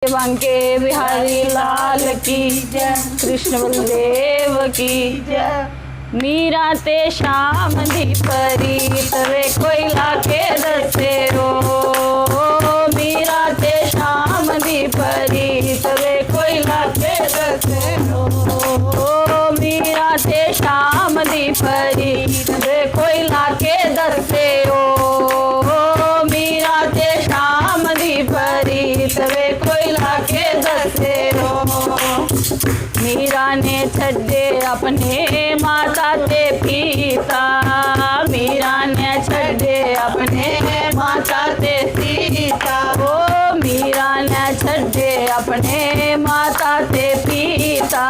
बांके बिहारी लाल की जय, कृष्ण बलदेव की जय। मीरा ते श्याम दी परीत वे कोई लाके दसे रो, मीरा ते श्याम दी परीत वे कोई लाके दसे रो, मीरा ते श्याम दी परीत वे कोई लाके दसे रो, मीरा ते श्याम दी परीत वे कोई लाके दसे रो। मीरा ने छड्डे अपने माता ते पिता, मीरा ने छड्डे अपने माता ते पिता, ओ मीरा ने छड्डे अपने माता ते पिता,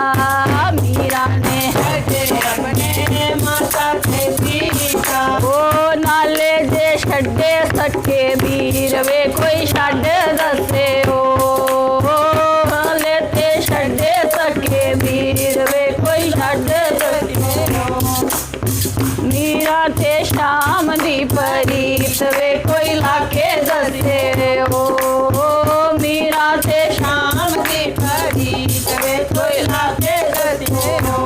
मीरा ने छड्डे अपने माता ते पिता, ओ नाले जे छड्डे सके वीर वे कोई छड्ड दसे हो, मीरा ते श्याम दी परीत वे कोई लाके दसे हो, मीरा ते श्याम दी परीत वे कोई लाके दसे हो।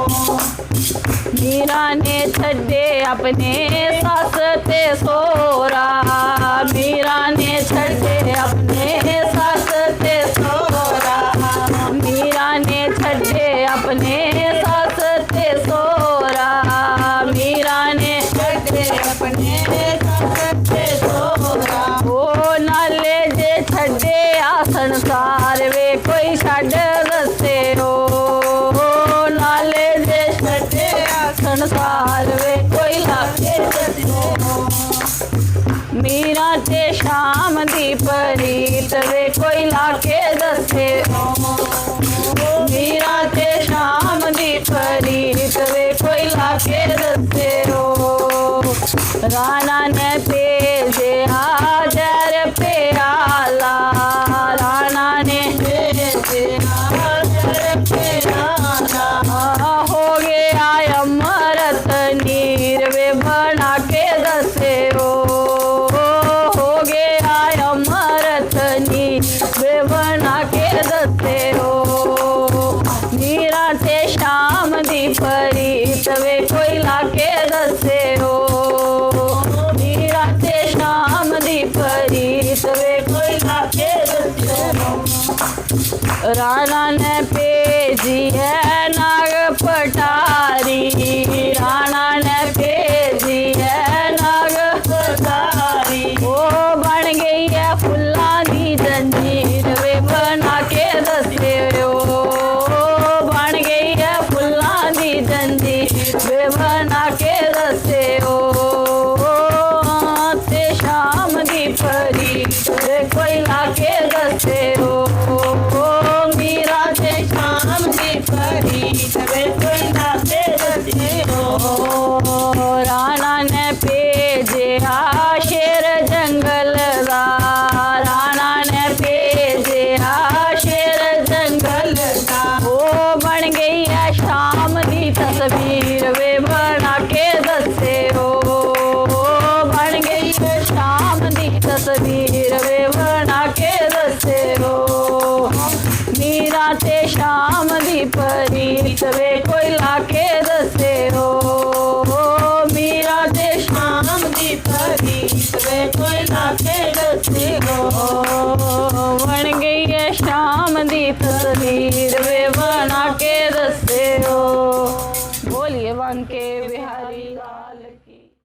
मीरा ने छड्डे अपने सास ते सोरा, मीरा ने छड्डे अपने सास ते सोरा, मीरा ने छड्डे अपने सास ते सोरा, मीरा ने छड्डे अपने सास ते सोरा, ओ नाले जे छड्डे आ संसार वे कोई छड्ड दसे हो, नाले जे छड्डे आ संसार वे कोई लाके दसे हो। मीरा ते श्याम दी परीत वे कोई लाके दसे हो, मीरा ते श्याम दी परीत वे कोई लाके दसे हो। राणा ने भेजे हाजर प्याला, राणा ने भेजे हाजर प्याला, हो गया अमृत नीर वे बना के दसे हो, हो गया अमृत नीर वे बना के दसे हो। मीरा ते श्याम दी परीत वे कोई लाके दसे हो, मीरा ते श्याम दी परीत वे कोई लाके दसे हो। राणा ने भेजी है नाग पटारी, राणा ने भेजी है नाग पटारी, वो बन गई है फुल्लां दी जंजीर वे बना के दसे हो, बन गई है फुल्लां दी जंजीर वे बना के दसे हो। ते श्याम दी परीत वे कोई लाके दसे हो, मीरा ते श्याम दी परीत वे कोई लाके दसे हो। राणा ने भेजे शेर जंगल दा, राणा ने भेजे शेर जंगल दा, वो बन गई है श्याम दी तस्वीर वे बना के दसे हो, बन गई है श्याम दी तस्वीर वे बना के दसे हो। मीरा ते श्याम दी परीत वे कोई लाके दसे हो, मीरा ते श्याम दी परीत वे कोई लाके दसे हो। बन गई है श्याम दी तस्वीर वे बना के दसे हो। बोलिए बांके बिहारी लाल की।